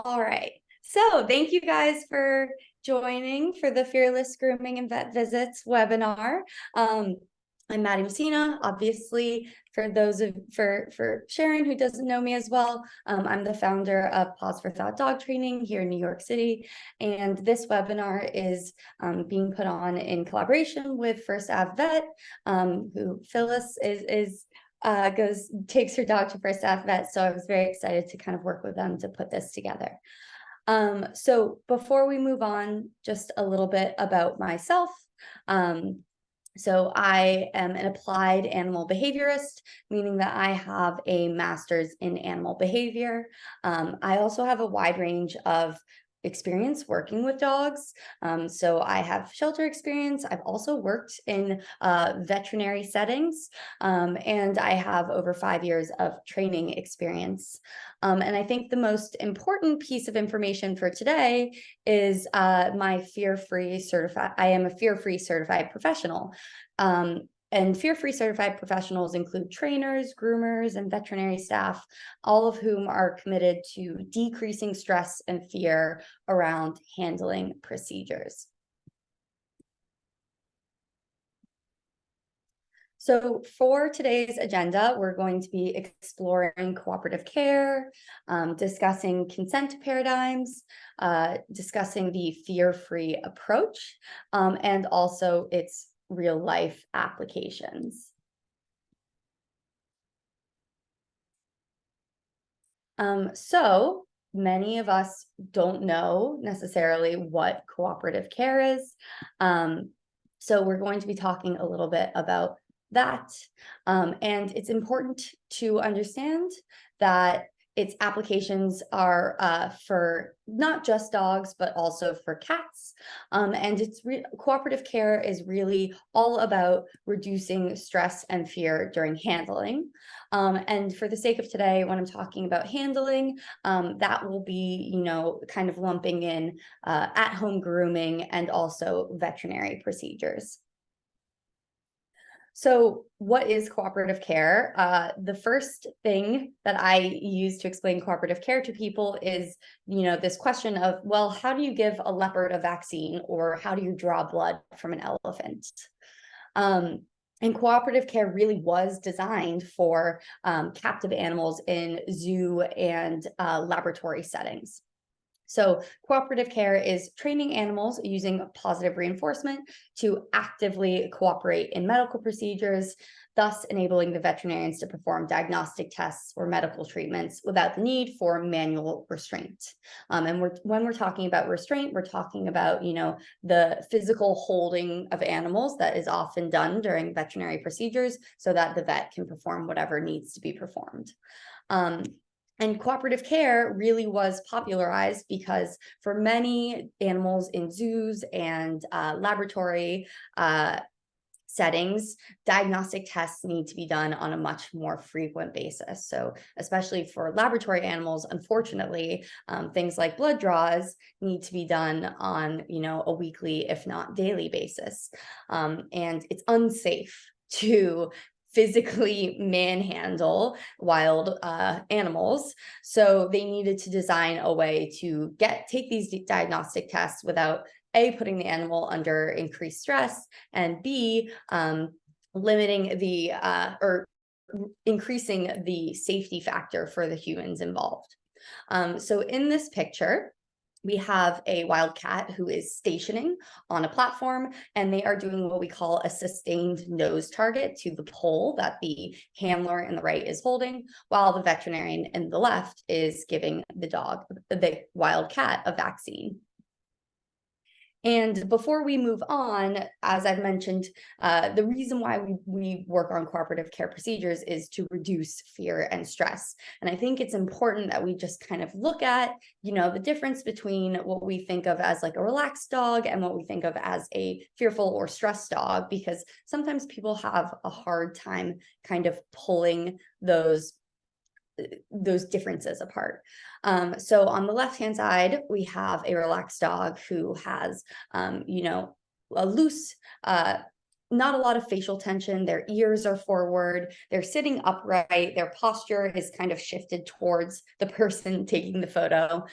All right. So thank you guys for joining for the Fearless Grooming and Vet Visits webinar. I'm Maddie Messina. Obviously, for Sharon who doesn't know me as well, I'm the founder of Pause for Thought Dog Training here in New York City, and this webinar is being put on in collaboration with First Ave Vet, who Phyllis takes her dog to First Ave Vet. So I was very excited to kind of work with them to put this together. So before we move on, just a little bit about myself. So I am an applied animal behaviorist, meaning that I have a master's in animal behavior. I also have a wide range of experience working with dogs. So I have shelter experience. I've also worked in veterinary settings, and I have over 5 years of training experience. And I think the most important piece of information for today is my fear-free certified. I am a fear-free certified professional. And fear-free certified professionals include trainers, groomers, and veterinary staff, all of whom are committed to decreasing stress and fear around handling procedures. So for today's agenda, we're going to be exploring cooperative care, discussing consent paradigms, discussing the fear-free approach, and also its real-life applications. So many of us don't know necessarily what cooperative care is. So we're going to be talking a little bit about that. And it's important to understand that its applications are for not just dogs, but also for cats. And cooperative care is really all about reducing stress and fear during handling. And for the sake of today, when I'm talking about handling, that will be, kind of lumping in at-home grooming and also veterinary procedures. So what is cooperative care? The first thing that I use to explain cooperative care to people is, this question of, well, how do you give a leopard a vaccine, or how do you draw blood from an elephant? And cooperative care really was designed for captive animals in zoo and laboratory settings. So cooperative care is training animals using positive reinforcement to actively cooperate in medical procedures, thus enabling the veterinarians to perform diagnostic tests or medical treatments without the need for manual restraint. And when we're talking about restraint, we're talking about, the physical holding of animals that is often done during veterinary procedures so that the vet can perform whatever needs to be performed. And cooperative care really was popularized because for many animals in zoos and laboratory settings, diagnostic tests need to be done on a much more frequent basis. So especially for laboratory animals, unfortunately, things like blood draws need to be done on, a weekly, if not daily basis. And it's unsafe to physically manhandle wild animals. So they needed to design a way to take these diagnostic tests without A, putting the animal under increased stress, and B, limiting the or increasing the safety factor for the humans involved. So in this picture, we have a wild cat who is stationing on a platform, and they are doing what we call a sustained nose target to the pole that the handler in the right is holding, while the veterinarian in the left is giving the wild cat, a vaccine. And before we move on, as I've mentioned, the reason why we work on cooperative care procedures is to reduce fear and stress. And I think it's important that we just kind of look at, the difference between what we think of as like a relaxed dog and what we think of as a fearful or stressed dog, because sometimes people have a hard time kind of pulling those differences apart. So on the left-hand side, we have a relaxed dog who has, a loose not a lot of facial tension. Their ears are forward. They're sitting upright. Their posture is kind of shifted towards the person taking the photo.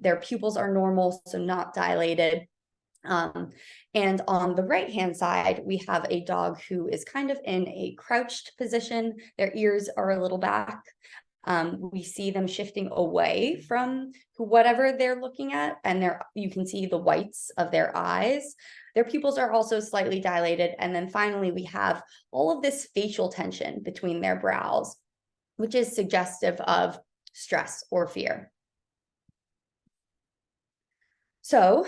Their pupils are normal, so not dilated. And on the right-hand side, we have a dog who is kind of in a crouched position. Their ears are a little back. We see them shifting away from whatever they're looking at, and you can see the whites of their eyes. Their pupils are also slightly dilated. And then finally, we have all of this facial tension between their brows, which is suggestive of stress or fear. So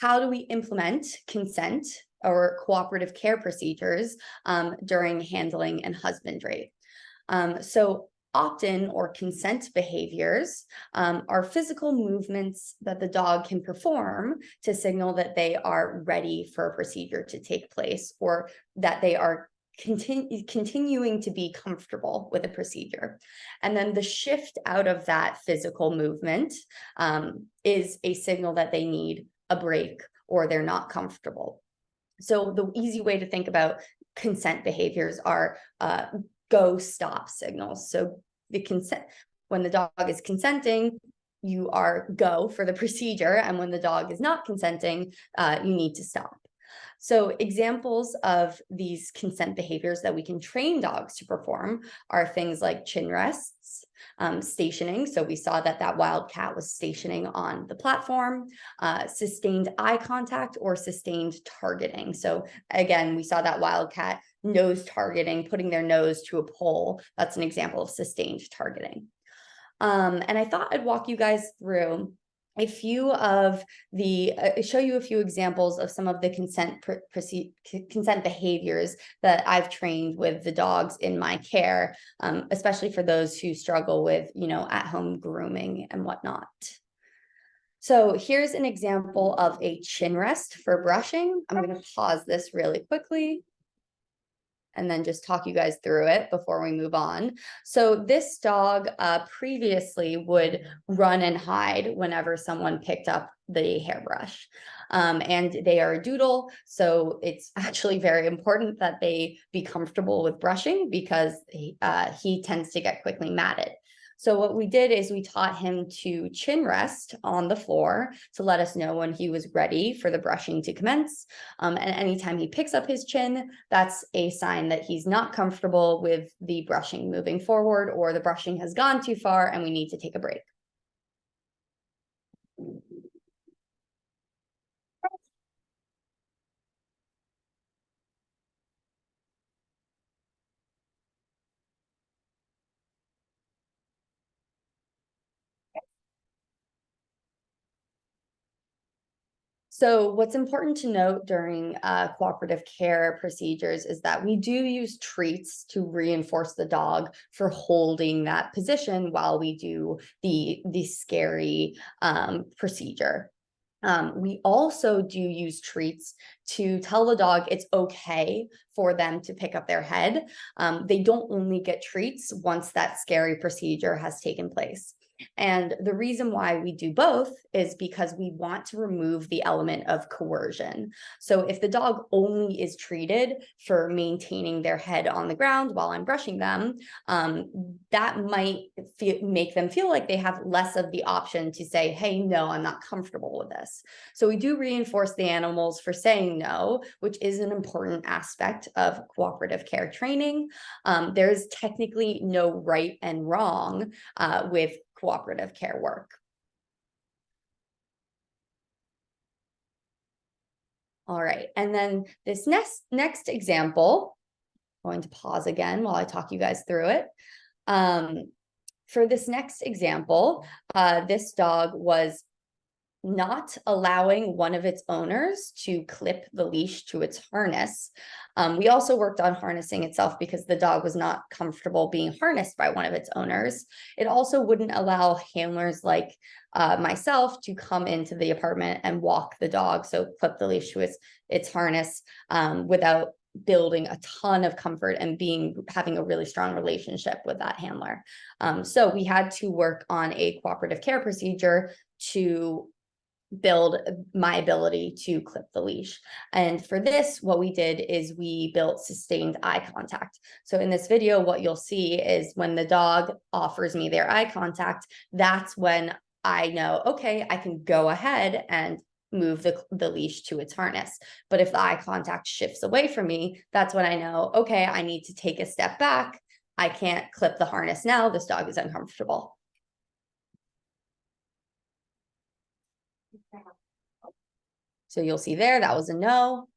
how do we implement consent or cooperative care procedures during handling and husbandry? So opt-in or consent behaviors are physical movements that the dog can perform to signal that they are ready for a procedure to take place, or that they are continuing to be comfortable with a procedure. And then the shift out of that physical movement is a signal that they need a break or they're not comfortable. So the easy way to think about consent behaviors are go stop signals. So the consent, when the dog is consenting, you are go for the procedure, and when the dog is not consenting, you need to stop. So examples of these consent behaviors that we can train dogs to perform are things like chin rests, stationing. So we saw that wild cat was stationing on the platform, sustained eye contact, or sustained targeting. So again, we saw that wild cat nose targeting, putting their nose to a pole. That's an example of sustained targeting. And I thought I'd walk you guys through a few of the, show you a few examples of some of the consent behaviors that I've trained with the dogs in my care, especially for those who struggle with, at-home grooming and whatnot. So here's an example of a chin rest for brushing. I'm going to pause this really quickly and then just talk you guys through it before we move on. So this dog previously would run and hide whenever someone picked up the hairbrush. And they are a doodle, so it's actually very important that they be comfortable with brushing, because he tends to get quickly matted. So what we did is we taught him to chin rest on the floor to let us know when he was ready for the brushing to commence. And anytime he picks up his chin, that's a sign that he's not comfortable with the brushing moving forward, or the brushing has gone too far and we need to take a break. So what's important to note during cooperative care procedures is that we do use treats to reinforce the dog for holding that position while we do the scary procedure. We also do use treats to tell the dog it's okay for them to pick up their head. They don't only get treats once that scary procedure has taken place. And the reason why we do both is because we want to remove the element of coercion. So if the dog only is treated for maintaining their head on the ground while I'm brushing them, that might make them feel like they have less of the option to say, hey, no, I'm not comfortable with this. So we do reinforce the animals for saying no, which is an important aspect of cooperative care training. There's technically no right and wrong with cooperative care work. All right, and then this next example, I'm going to pause again while I talk you guys through it. For this next example, this dog was not allowing one of its owners to clip the leash to its harness. We also worked on harnessing itself because the dog was not comfortable being harnessed by one of its owners. It also wouldn't allow handlers like myself to come into the apartment and walk the dog, so clip the leash to its harness without building a ton of comfort and having a really strong relationship with that handler. So we had to work on a cooperative care procedure to build my ability to clip the leash. And for this, what we did is we built sustained eye contact. So in this video, what you'll see is when the dog offers me their eye contact, that's when I know, okay, I can go ahead and move the leash to its harness. But if the eye contact shifts away from me, that's when I know, okay, I need to take a step back. I can't clip the harness now. This dog is uncomfortable. So you'll see there, that was a no.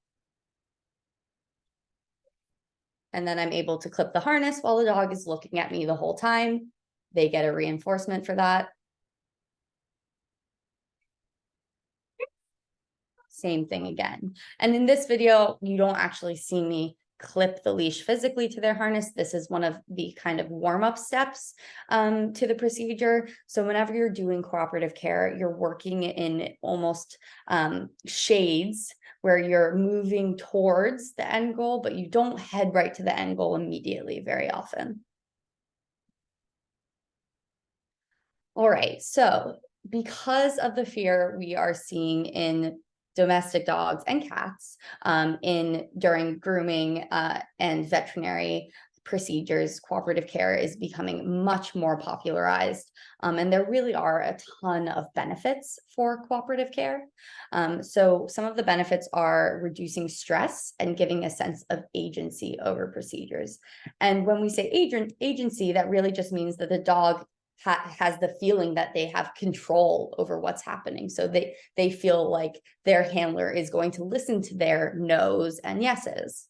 And then I'm able to clip the harness while the dog is looking at me the whole time. They get a reinforcement for that. Same thing again. And in this video, you don't actually see me clip the leash physically to their harness. This is one of the kind of warm-up steps to the procedure. So whenever you're doing cooperative care, you're working in almost shades where you're moving towards the end goal, but you don't head right to the end goal immediately very often. All right, so because of the fear we are seeing in domestic dogs and cats during grooming and veterinary procedures, cooperative care is becoming much more popularized. And there really are a ton of benefits for cooperative care. So some of the benefits are reducing stress and giving a sense of agency over procedures. And when we say agency, that really just means that the dog has the feeling that they have control over what's happening. So they feel like their handler is going to listen to their no's and yeses.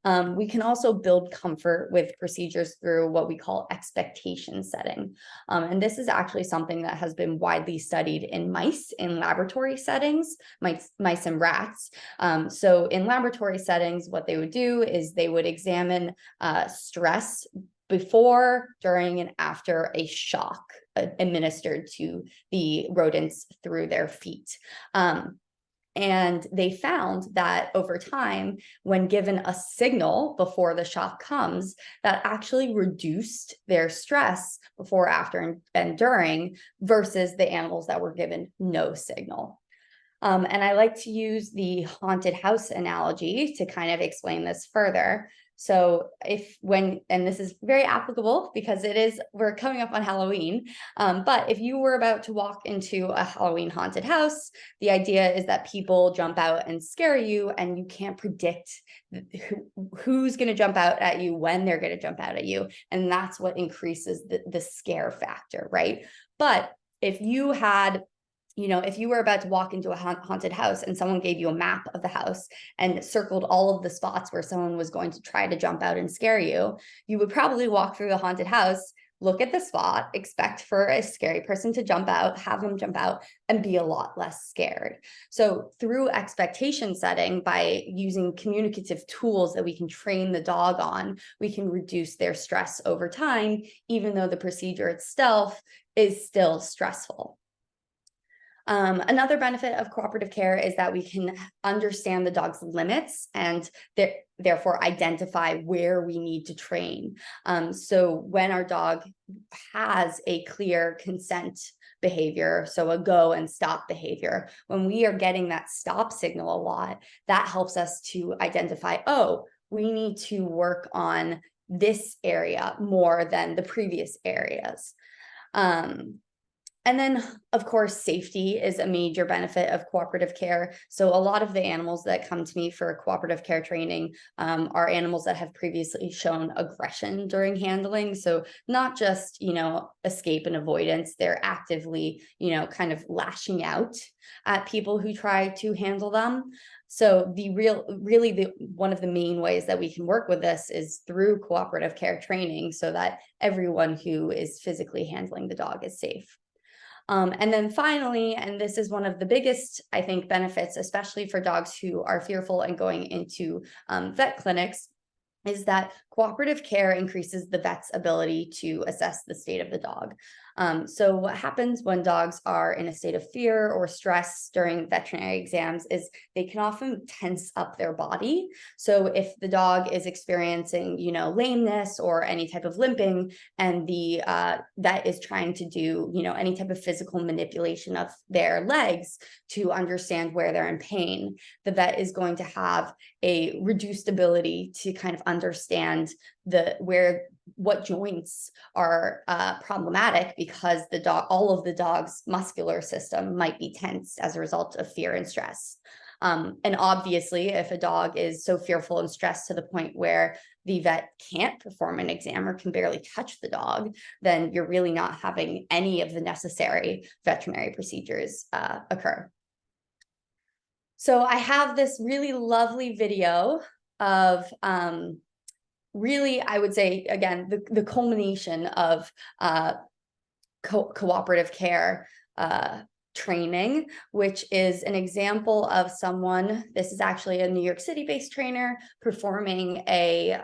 We can also build comfort with procedures through what we call expectation setting. And this is actually something that has been widely studied in mice in laboratory settings, mice and rats. So in laboratory settings, what they would do is they would examine stress before, during, and after a shock administered to the rodents through their feet. And they found that over time, when given a signal before the shock comes, that actually reduced their stress before, after, and during versus the animals that were given no signal. And I like to use the haunted house analogy to kind of explain this further. So and this is very applicable because we're coming up on Halloween, but if you were about to walk into a Halloween haunted house, the idea is that people jump out and scare you, and you can't predict who's going to jump out at you, when they're going to jump out at you. And that's what increases the scare factor, right? But if you were about to walk into a haunted house and someone gave you a map of the house and circled all of the spots where someone was going to try to jump out and scare you, you would probably walk through the haunted house, look at the spot, expect for a scary person to jump out, have them jump out, and be a lot less scared. So through expectation setting, by using communicative tools that we can train the dog on, we can reduce their stress over time, even though the procedure itself is still stressful. Another benefit of cooperative care is that we can understand the dog's limits and therefore identify where we need to train. So when our dog has a clear consent behavior, so a go and stop behavior, when we are getting that stop signal a lot, that helps us to identify, oh, we need to work on this area more than the previous areas. And then, of course, safety is a major benefit of cooperative care. So a lot of the animals that come to me for cooperative care training are animals that have previously shown aggression during handling. So not just, escape and avoidance, they're actively, kind of lashing out at people who try to handle them. So one of the main ways that we can work with this is through cooperative care training, so that everyone who is physically handling the dog is safe. And then finally, and this is one of the biggest, I think, benefits, especially for dogs who are fearful and going into vet clinics, is that cooperative care increases the vet's ability to assess the state of the dog. So what happens when dogs are in a state of fear or stress during veterinary exams is they can often tense up their body. So if the dog is experiencing, lameness or any type of limping, and the vet is trying to do, any type of physical manipulation of their legs to understand where they're in pain, the vet is going to have a reduced ability to kind of understand what joints are problematic, because all of the dog's muscular system might be tensed as a result of fear and stress. And obviously, if a dog is so fearful and stressed to the point where the vet can't perform an exam or can barely touch the dog, then you're really not having any of the necessary veterinary procedures occur. So I have this really lovely video of really, I would say, again, the culmination of cooperative care training, which is an example of someone, this is actually a New York City-based trainer performing a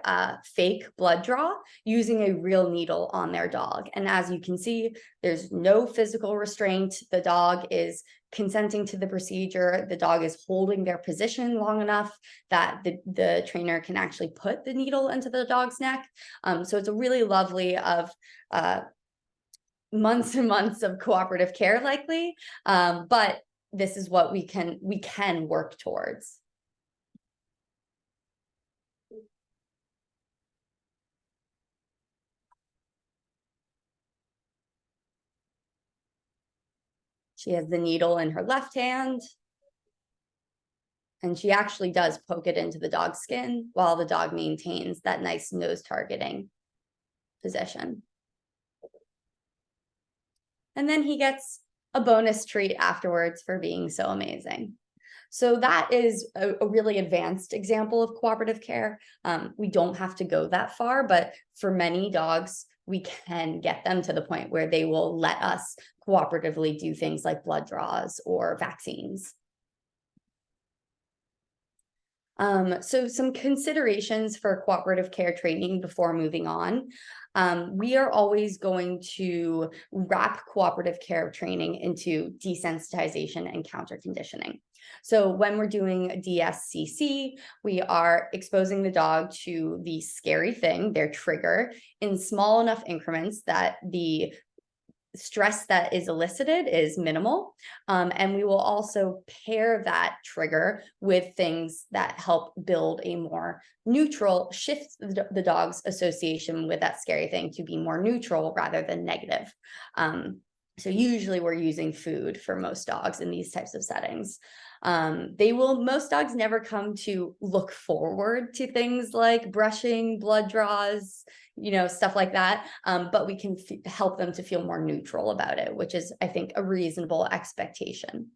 fake blood draw using a real needle on their dog. And as you can see, there's no physical restraint. The dog is consenting to the procedure. The dog is holding their position long enough that the trainer can actually put the needle into the dog's neck. So it's a really lovely of months and months of cooperative care likely, but this is what we can work towards. She has the needle in her left hand, and she actually does poke it into the dog's skin while the dog maintains that nice nose targeting position. And then he gets a bonus treat afterwards for being so amazing. So that is a really advanced example of cooperative care. We don't have to go that far, but for many dogs, we can get them to the point where they will let us cooperatively do things like blood draws or vaccines. So some considerations for cooperative care training before moving on. We are always going to wrap cooperative care training into desensitization and counter conditioning. So when we're doing DSCC, we are exposing the dog to the scary thing, their trigger, in small enough increments that the stress that is elicited is minimal. And we will also pair that trigger with things that help build a more neutral, shift the dog's association with that scary thing to be more neutral rather than negative. So usually we're using food for most dogs in these types of settings. Most dogs never come to look forward to things like brushing, blood draws, stuff like that. But we can help them to feel more neutral about it, which is, I think, a reasonable expectation.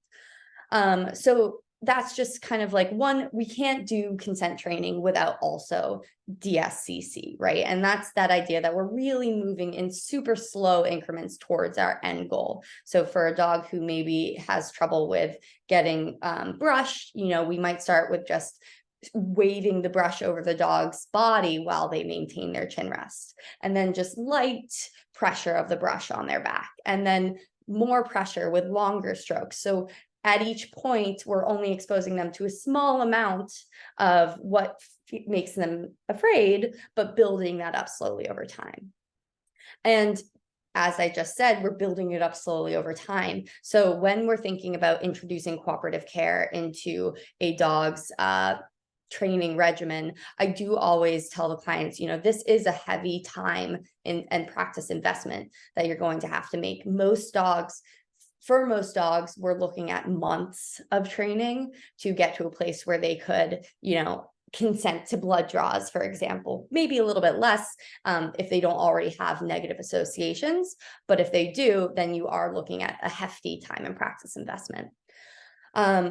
So that's just kind of like we can't do consent training without also DSCC, right? And that's that idea that we're really moving in super slow increments towards our end goal. So for a dog who maybe has trouble with getting brushed, we might start with just waving the brush over the dog's body while they maintain their chin rest, and then just light pressure of the brush on their back, and then more pressure with longer strokes. So at each point, we're only exposing them to a small amount of what makes them afraid, but building that up slowly over time. And as I just said, we're building it up slowly over time. So when we're thinking about introducing cooperative care into a dog's training regimen, I do always tell the clients, this is a heavy time and practice investment that you're going to have to make. For most dogs, we're looking at months of training to get to a place where they could, consent to blood draws, for example. Maybe a little bit less if they don't already have negative associations. But if they do, then you are looking at a hefty time and practice investment.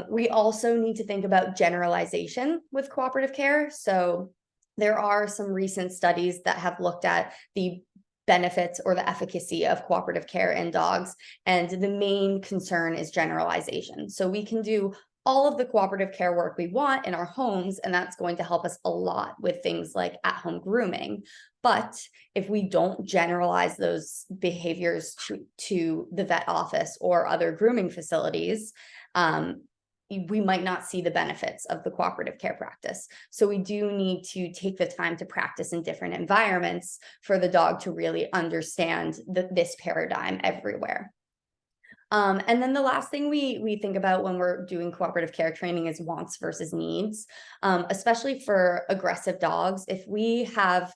We also need to think about generalization with cooperative care. So there are some recent studies that have looked at the benefits or the efficacy of cooperative care in dogs, and the main concern is generalization. So we can do all of the cooperative care work we want in our homes, and that's going to help us a lot with things like at-home grooming. But if we don't generalize those behaviors to the vet office or other grooming facilities, we might not see the benefits of the cooperative care practice. So we do need to take the time to practice in different environments for the dog to really understand this paradigm everywhere. And then the last thing we think about when we're doing cooperative care training is wants versus needs, especially for aggressive dogs. If we have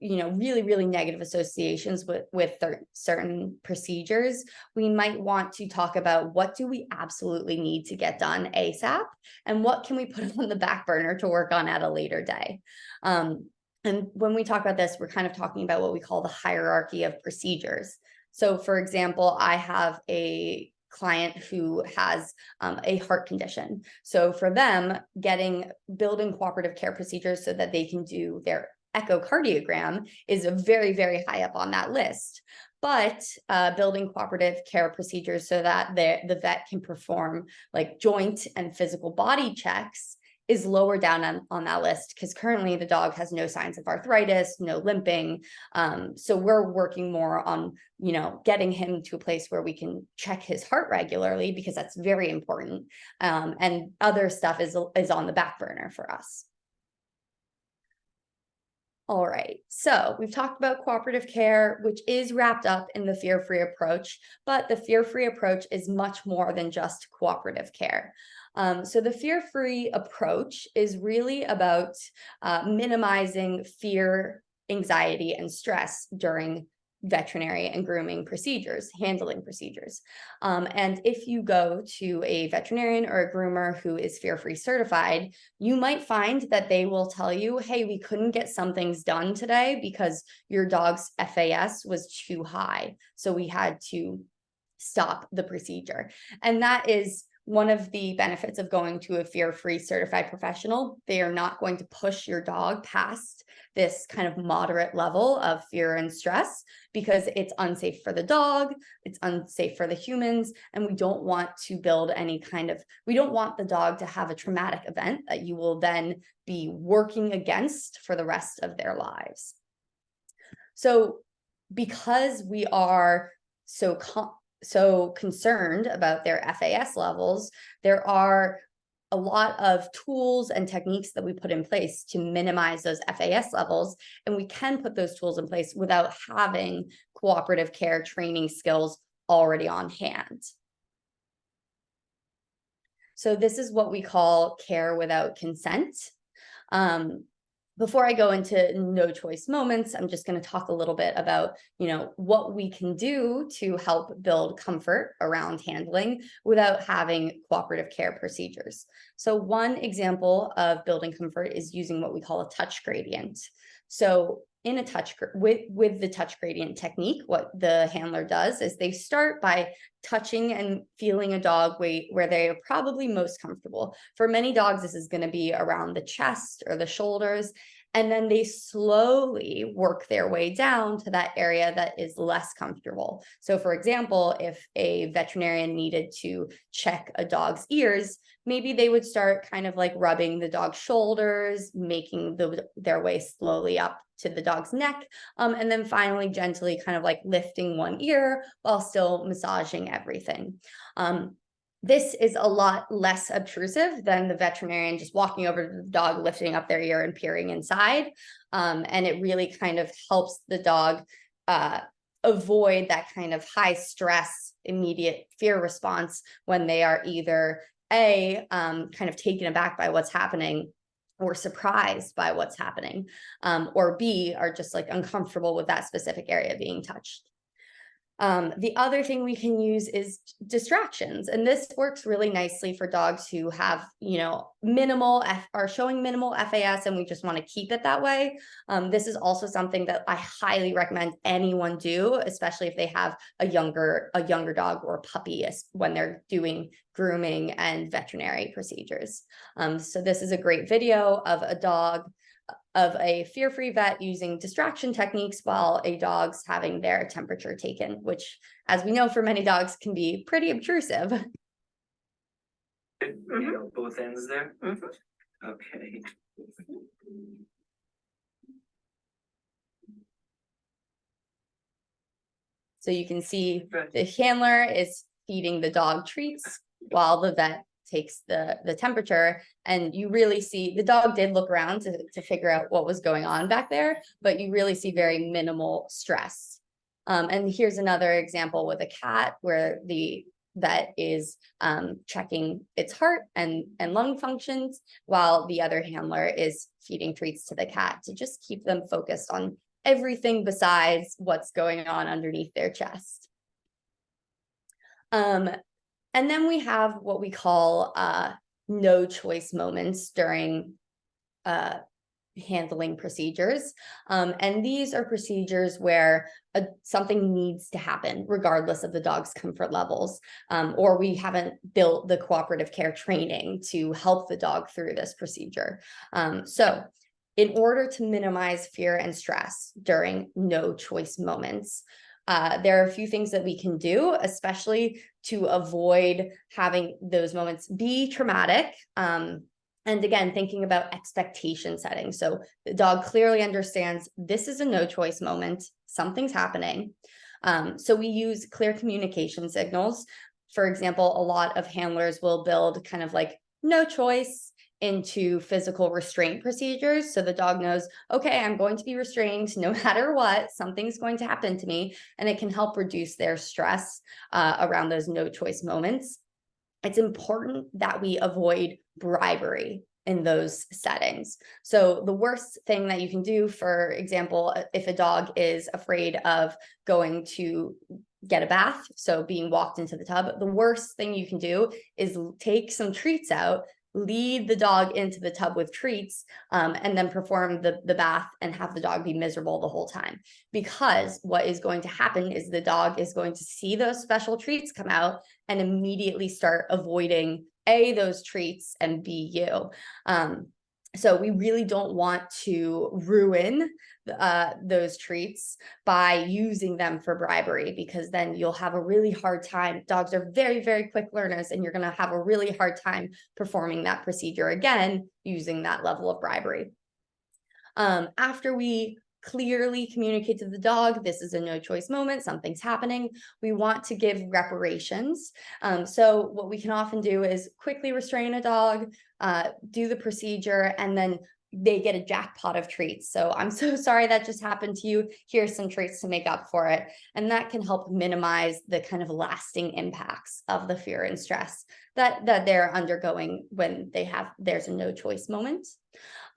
really, really negative associations with certain procedures, we might want to talk about what do we absolutely need to get done ASAP, and what can we put on the back burner to work on at a later day. And when we talk about this, we're kind of talking about what we call the hierarchy of procedures. So for example, I have a client who has a heart condition. So for them, building cooperative care procedures so that they can do their echocardiogram is a very, very high up on that list. But building cooperative care procedures so that the vet can perform like joint and physical body checks is lower down on that list, because currently the dog has no signs of arthritis, no limping. So we're working more on, getting him to a place where we can check his heart regularly, because that's very important. And other stuff is on the back burner for us. All right, so we've talked about cooperative care, which is wrapped up in the fear-free approach, but the fear-free approach is much more than just cooperative care. So the fear-free approach is really about minimizing fear, anxiety, and stress during veterinary and grooming procedures, handling procedures. And if you go to a veterinarian or a groomer who is fear-free certified, you might find that they will tell you, hey, we couldn't get some things done today because your dog's FAS was too high, so we had to stop the procedure. And that is one of the benefits of going to a fear-free certified professional. They are not going to push your dog past this kind of moderate level of fear and stress, because it's unsafe for the dog, it's unsafe for the humans, and we don't want to build we don't want the dog to have a traumatic event that you will then be working against for the rest of their lives. So because we are so concerned about their FAS levels, there are a lot of tools and techniques that we put in place to minimize those FAS levels, and we can put those tools in place without having cooperative care training skills already on hand. So this is what we call care without consent. Before I go into no choice moments, I'm just going to talk a little bit about, what we can do to help build comfort around handling without having cooperative care procedures. So one example of building comfort is using what we call a touch gradient. So in with the touch gradient technique, what the handler does is they start by touching and feeling a dog where they are probably most comfortable. For many dogs, this is going to be around the chest or the shoulders. And then they slowly work their way down to that area that is less comfortable. So for example, if a veterinarian needed to check a dog's ears, maybe they would start kind of like rubbing the dog's shoulders, making their way slowly up to the dog's neck, and then finally gently kind of like lifting one ear while still massaging everything. This is a lot less obtrusive than the veterinarian just walking over to the dog, lifting up their ear and peering inside. And it really kind of helps the dog avoid that kind of high stress, immediate fear response when they are either kind of taken aback by what's happening, or surprised by what's happening, or B, are just like uncomfortable with that specific area being touched. The other thing we can use is distractions. And this works really nicely for dogs who have, are showing minimal FAS, and we just want to keep it that way. This is also something that I highly recommend anyone do, especially if they have a younger dog or a puppy when they're doing grooming and veterinary procedures. So this is a great video of a fear-free vet using distraction techniques while a dog's having their temperature taken, which, as we know, for many dogs can be pretty obtrusive. You know, both ends there? Okay. So you can see the handler is feeding the dog treats while the vet takes the temperature, and you really see the dog did look around to figure out what was going on back there, but you really see very minimal stress. And here's another example with a cat where the vet is checking its heart and lung functions while the other handler is feeding treats to the cat to just keep them focused on everything besides what's going on underneath their chest. And then we have what we call no choice moments during handling procedures. And these are procedures where something needs to happen regardless of the dog's comfort levels, or we haven't built the cooperative care training to help the dog through this procedure. So in order to minimize fear and stress during no choice moments, there are a few things that we can do, especially to avoid having those moments be traumatic. And again, thinking about expectation setting. So the dog clearly understands this is a no choice moment, something's happening. So we use clear communication signals. For example, a lot of handlers will build kind of like no choice into physical restraint procedures. So the dog knows, okay, I'm going to be restrained no matter what, something's going to happen to me. And it can help reduce their stress around those no choice moments. It's important that we avoid bribery in those settings. So the worst thing that you can do, for example, if a dog is afraid of going to get a bath, so being walked into the tub, the worst thing you can do is take some treats out, lead the dog into the tub with treats, and then perform the bath and have the dog be miserable the whole time. Because what is going to happen is the dog is going to see those special treats come out and immediately start avoiding those treats and you. So we really don't want to ruin those treats by using them for bribery, because then you'll have a really hard time. Dogs are very, very quick learners, and you're going to have a really hard time performing that procedure again using that level of bribery. After we clearly communicate to the dog, this is a no choice moment, something's happening, we want to give reparations. So what we can often do is quickly restrain a dog, do the procedure, and then they get a jackpot of treats. So I'm so sorry that just happened to you. Here's some treats to make up for it. And that can help minimize the kind of lasting impacts of the fear and stress that they're undergoing when there's a no choice moment.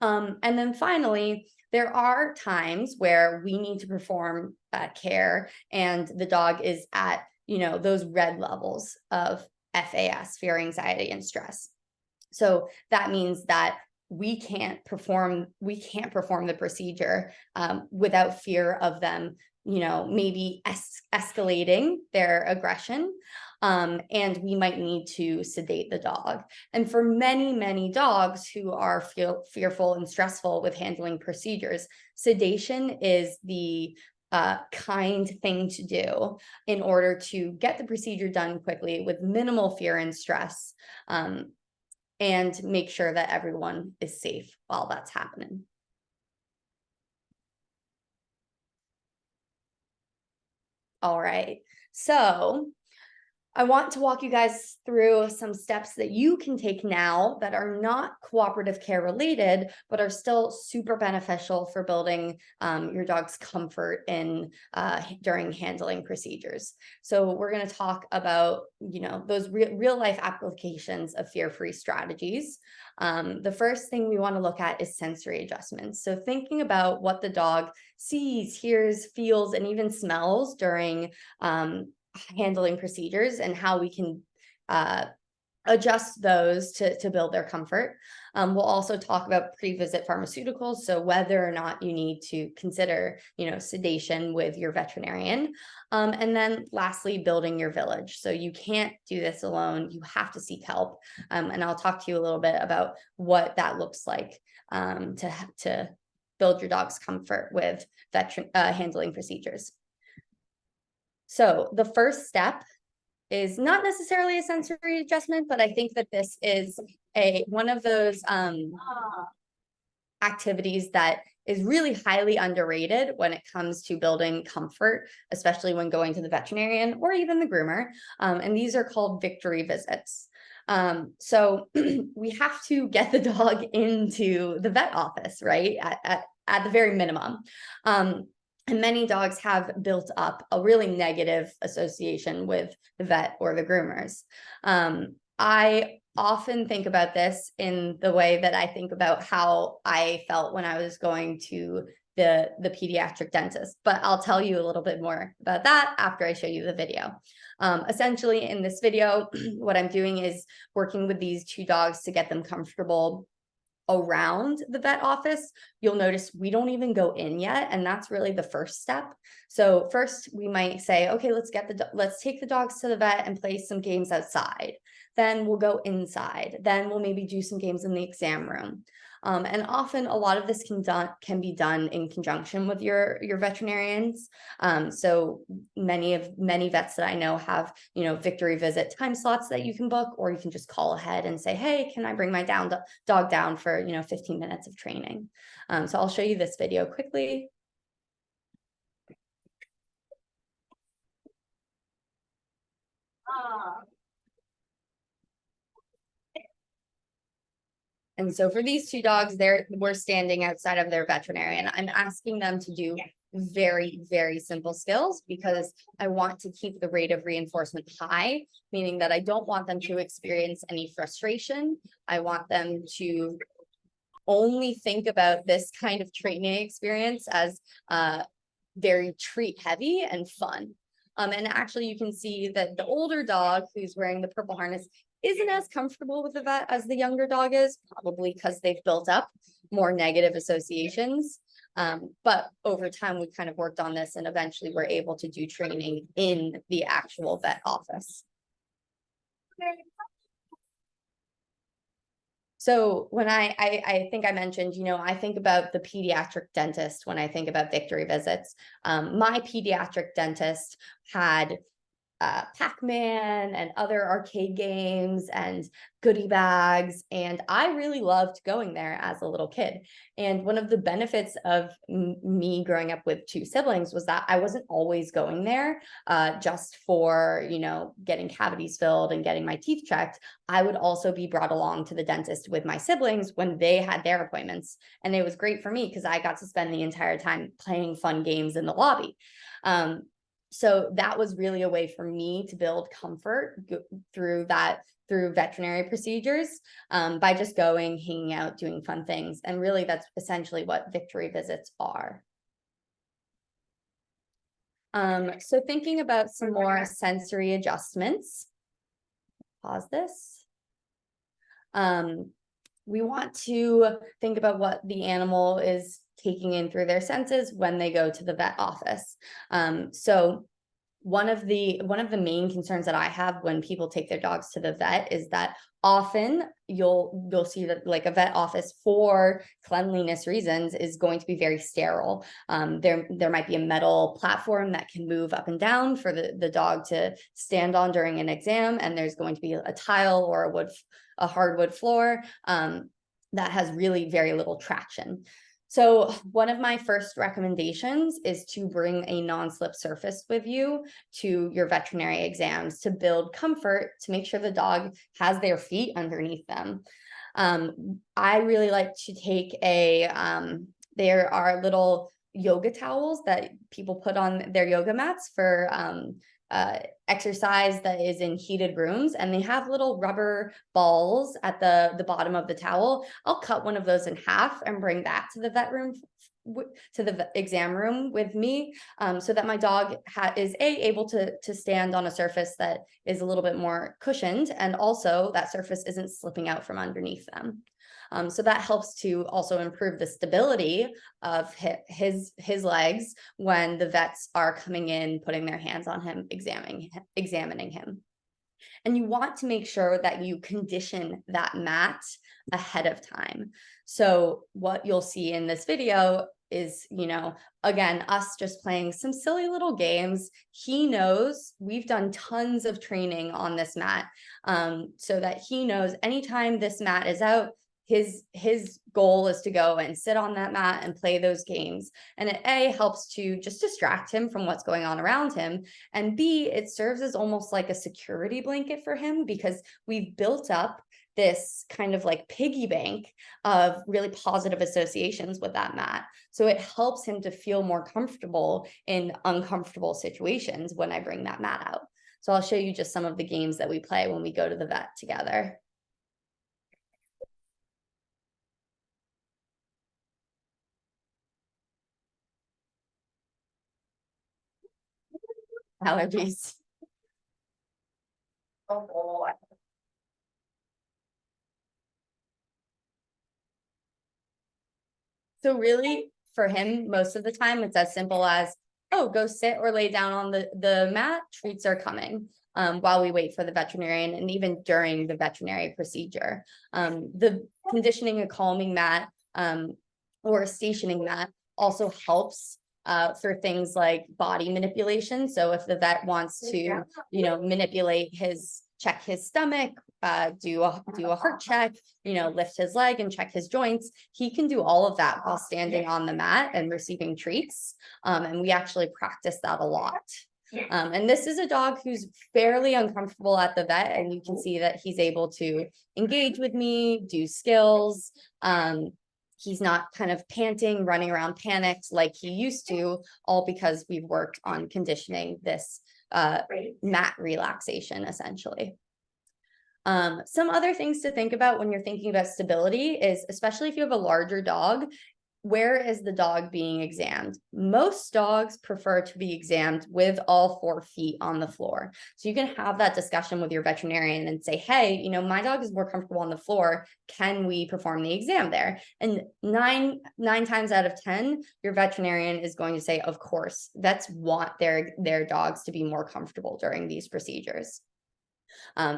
And then finally, there are times where we need to perform care and the dog is at, those red levels of FAS, fear, anxiety, and stress. So that means that we can't perform the procedure without fear of them, maybe escalating their aggression. And we might need to sedate the dog. And for many, many dogs who are fearful and stressful with handling procedures, sedation is the kind thing to do in order to get the procedure done quickly with minimal fear and stress, and make sure that everyone is safe while that's happening. All right, so I want to walk you guys through some steps that you can take now that are not cooperative care related, but are still super beneficial for building your dog's comfort during handling procedures. So we're going to talk about, those real life applications of fear-free strategies. The first thing we want to look at is sensory adjustments. So thinking about what the dog sees, hears, feels, and even smells during handling procedures and how we can adjust those to build their comfort. We'll also talk about pre-visit pharmaceuticals, so whether or not you need to consider, sedation with your veterinarian. And then lastly, building your village. So you can't do this alone. You have to seek help. And I'll talk to you a little bit about what that looks like to build your dog's comfort with handling procedures. So the first step is not necessarily a sensory adjustment, but I think that this is one of those activities that is really highly underrated when it comes to building comfort, especially when going to the veterinarian or even the groomer. And these are called victory visits. So we have to get the dog into the vet office, right? At the very minimum. And many dogs have built up a really negative association with the vet or the groomers. I often think about this in the way that I think about how I felt when I was going to the pediatric dentist, but I'll tell you a little bit more about that after I show you the video. Essentially in this video, what I'm doing is working with these two dogs to get them comfortable around the vet office. You'll notice we don't even go in yet, and that's really the first step. So first we might say, okay, let's take the dogs to the vet and play some games outside. Then we'll go inside. Then we'll maybe do some games in the exam room. And often a lot of this can be done in conjunction with your veterinarians. So many vets that I know have, victory visit time slots that you can book, or you can just call ahead and say, hey, can I bring my dog down for 15 minutes of training? So I'll show you this video quickly. And so for these two dogs, we're standing outside of their veterinarian. I'm asking them to do very, very simple skills because I want to keep the rate of reinforcement high, meaning that I don't want them to experience any frustration. I want them to only think about this kind of training experience as very treat heavy and fun. And actually you can see that the older dog who's wearing the purple harness isn't as comfortable with the vet as the younger dog is, probably because they've built up more negative associations. But over time, we kind of worked on this and eventually we're able to do training in the actual vet office. So when I think I mentioned, I think about the pediatric dentist when I think about victory visits. My pediatric dentist had Pac-Man and other arcade games and goodie bags. And I really loved going there as a little kid. And one of the benefits of me growing up with two siblings was that I wasn't always going there just for, getting cavities filled and getting my teeth checked. I would also be brought along to the dentist with my siblings when they had their appointments. And it was great for me because I got to spend the entire time playing fun games in the lobby. So that was really a way for me to build comfort through veterinary procedures by just going, hanging out, doing fun things. And really that's essentially what victory visits are. So thinking about some more sensory adjustments, pause this. We want to think about what the animal is taking in through their senses when they go to the vet office. So one of the main concerns that I have when people take their dogs to the vet is that often you'll see that like a vet office for cleanliness reasons is going to be very sterile. There might be a metal platform that can move up and down for the dog to stand on during an exam, and there's going to be a tile or a hardwood floor that has really very little traction. So one of my first recommendations is to bring a non-slip surface with you to your veterinary exams to build comfort, to make sure the dog has their feet underneath them. I really like to take there are little yoga towels that people put on their yoga mats for exercise that is in heated rooms, and they have little rubber balls at the bottom of the towel. I'll cut one of those in half and bring that to the vet room, to the exam room with me, so that my dog is able to stand on a surface that is a little bit more cushioned, and also that surface isn't slipping out from underneath them. So that helps to also improve the stability of his legs when the vets are coming in, putting their hands on him, examining him. And you want to make sure that you condition that mat ahead of time. So what you'll see in this video is, you know, again, us just playing some silly little games. He knows we've done tons of training on this mat, so that he knows anytime this mat is out, his goal is to go and sit on that mat and play those games. And it helps to just distract him from what's going on around him, and B, it serves as almost like a security blanket for him, because we've built up this kind of like piggy bank of really positive associations with that mat. So it helps him to feel more comfortable in uncomfortable situations when I bring that mat out. So I'll show you just some of the games that we play when we go to the vet together. Allergies. Oh. So really, for him, most of the time, it's as simple as, oh, go sit or lay down on the mat, treats are coming, while we wait for the veterinarian, and even during the veterinary procedure. The conditioning a calming mat, or a stationing mat also helps for things like body manipulation. So if the vet wants to, you know, manipulate check his stomach, do a heart check, you know, lift his leg and check his joints, he can do all of that while standing on the mat and receiving treats. And we actually practice that a lot. And this is a dog who's fairly uncomfortable at the vet, and you can see that he's able to engage with me, do skills. He's not kind of panting, running around panicked like he used to, all because we've worked on conditioning this mat relaxation, essentially. Some other things to think about when you're thinking about stability is, especially if you have a larger dog, where is the dog being examined? Most dogs prefer to be examined with all 4 feet on the floor. So you can have that discussion with your veterinarian and say, hey, you know, my dog is more comfortable on the floor. Can we perform the exam there? And nine times out of 10, your veterinarian is going to say, of course, vets want their dogs to be more comfortable during these procedures.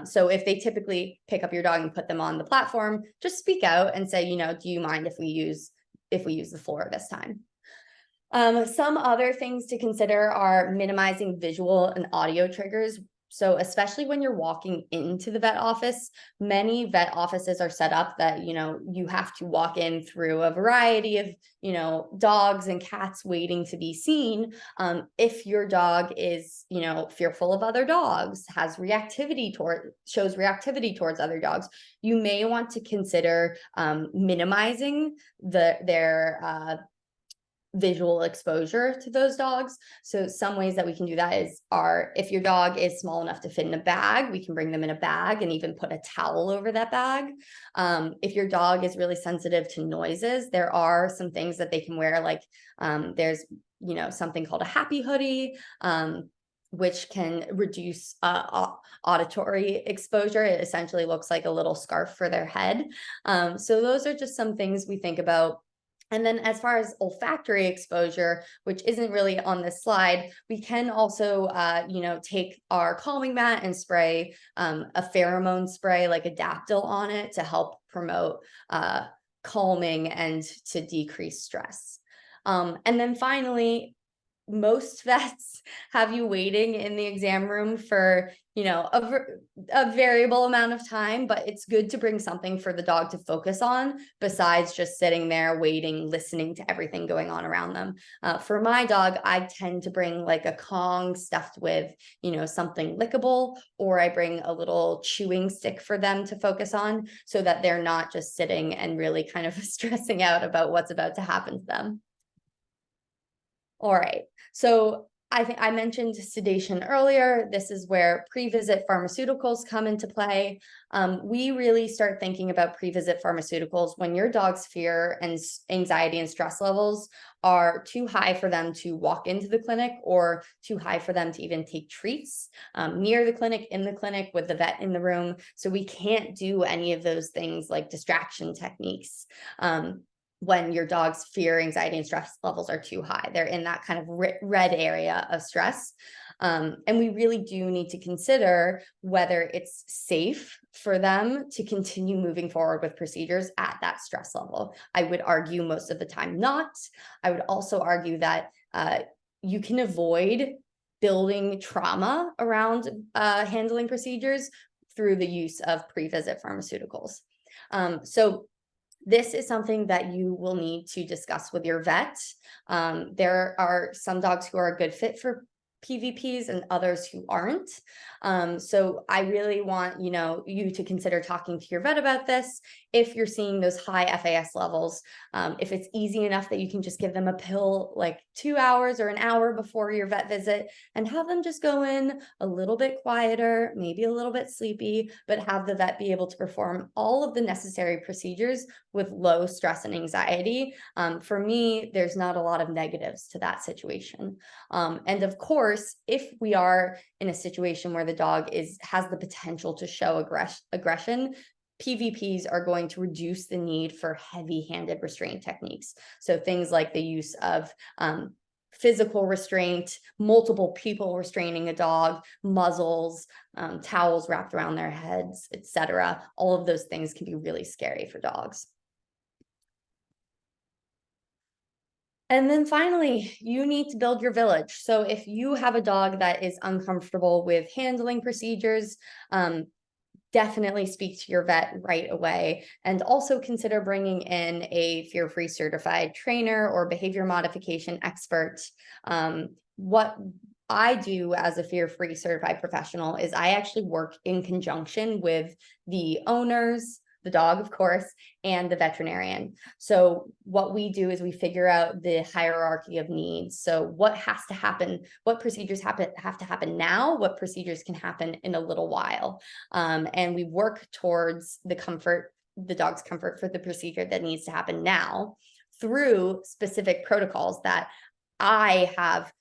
So if they typically pick up your dog and put them on the platform, just speak out and say, you know, do you mind if we use the floor this time? Some other things to consider are minimizing visual and audio triggers. So especially when you're walking into the vet office, many vet offices are set up that, you know, you have to walk in through a variety of, you know, dogs and cats waiting to be seen. If your dog is, you know, fearful of other dogs, shows reactivity towards other dogs, you may want to consider minimizing their visual exposure to those dogs. So some ways that we can do that are if your dog is small enough to fit in a bag, we can bring them in a bag and even put a towel over that bag. If your dog is really sensitive to noises, there are some things that they can wear, like there's, you know, something called a happy hoodie, which can reduce auditory exposure. It essentially looks like a little scarf for their head. So those are just some things we think about. And then as far as olfactory exposure, which isn't really on this slide, we can also, you know, take our calming mat and spray a pheromone spray like a dactyl on it to help promote calming and to decrease stress. And then finally, most vets have you waiting in the exam room for, you know, a variable amount of time, but it's good to bring something for the dog to focus on besides just sitting there waiting, listening to everything going on around them. For my dog, I tend to bring like a Kong stuffed with, you know, something lickable, or I bring a little chewing stick for them to focus on so that they're not just sitting and really kind of stressing out about what's about to happen to them. All right, so I think I mentioned sedation earlier. This is where pre-visit pharmaceuticals come into play. We really start thinking about pre-visit pharmaceuticals when your dog's fear and anxiety and stress levels are too high for them to walk into the clinic, or too high for them to even take treats near the clinic, in the clinic, with the vet in the room. So we can't do any of those things like distraction techniques. When your dog's fear, anxiety, and stress levels are too high. They're in that kind of red area of stress. And we really do need to consider whether it's safe for them to continue moving forward with procedures at that stress level. I would argue most of the time not. I would also argue that you can avoid building trauma around handling procedures through the use of pre-visit pharmaceuticals. So this is something that you will need to discuss with your vet. There are some dogs who are a good fit for PVPs and others who aren't. So I really want, you to consider talking to your vet about this. If you're seeing those high FAS levels, if it's easy enough that you can just give them a pill like 2 hours or an hour before your vet visit and have them just go in a little bit quieter, maybe a little bit sleepy, but have the vet be able to perform all of the necessary procedures with low stress and anxiety. For me, there's not a lot of negatives to that situation. And of course, if we are in a situation where the dog has the potential to show aggression, PVPs are going to reduce the need for heavy-handed restraint techniques. So things like the use of physical restraint, multiple people restraining a dog, muzzles, towels wrapped around their heads, etc. All of those things can be really scary for dogs. And then finally, you need to build your village. So if you have a dog that is uncomfortable with handling procedures, definitely speak to your vet right away, and also consider bringing in a fear-free certified trainer or behavior modification expert. What I do as a fear-free certified professional is I actually work in conjunction with the owners, the dog, of course, and the veterinarian. So what we do is we figure out the hierarchy of needs. So what has to happen, what procedures have to happen now, what procedures can happen in a little while. And we work towards the dog's comfort for the procedure that needs to happen now through specific protocols that I have,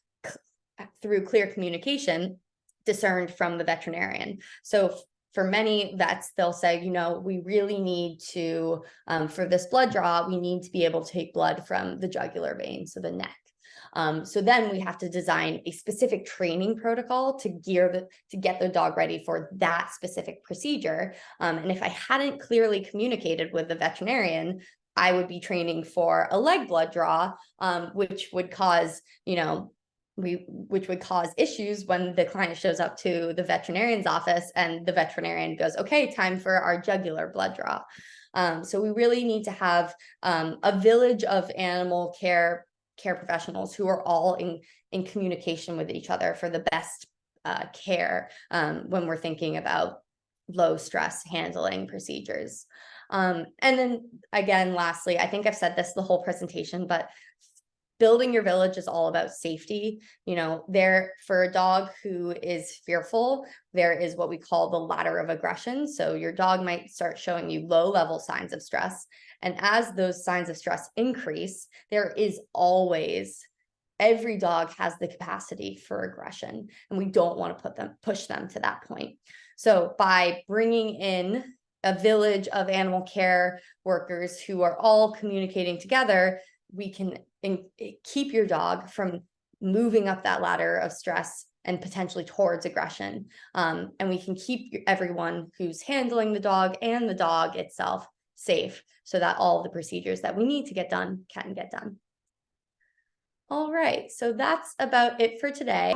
through clear communication, discerned from the veterinarian. So for many vets, they'll say, we really need to, for this blood draw, we need to be able to take blood from the jugular vein, so the neck. So then we have to design a specific training protocol to get the dog ready for that specific procedure. And if I hadn't clearly communicated with the veterinarian, I would be training for a leg blood draw, which would cause, which would cause issues when the client shows up to the veterinarian's office and the veterinarian goes, okay, time for our jugular blood draw. So we really need to have a village of animal care professionals who are all in communication with each other for the best care when we're thinking about low stress handling procedures. And then again, lastly, I think I've said this the whole presentation, but building your village is all about safety. For a dog who is fearful, there is what we call the ladder of aggression. So your dog might start showing you low-level signs of stress. And as those signs of stress increase, every dog has the capacity for aggression, and we don't want to push them to that point. So by bringing in a village of animal care workers who are all communicating together, we can keep your dog from moving up that ladder of stress and potentially towards aggression. And we can keep everyone who's handling the dog and the dog itself safe so that all the procedures that we need to get done can get done. All right, so that's about it for today.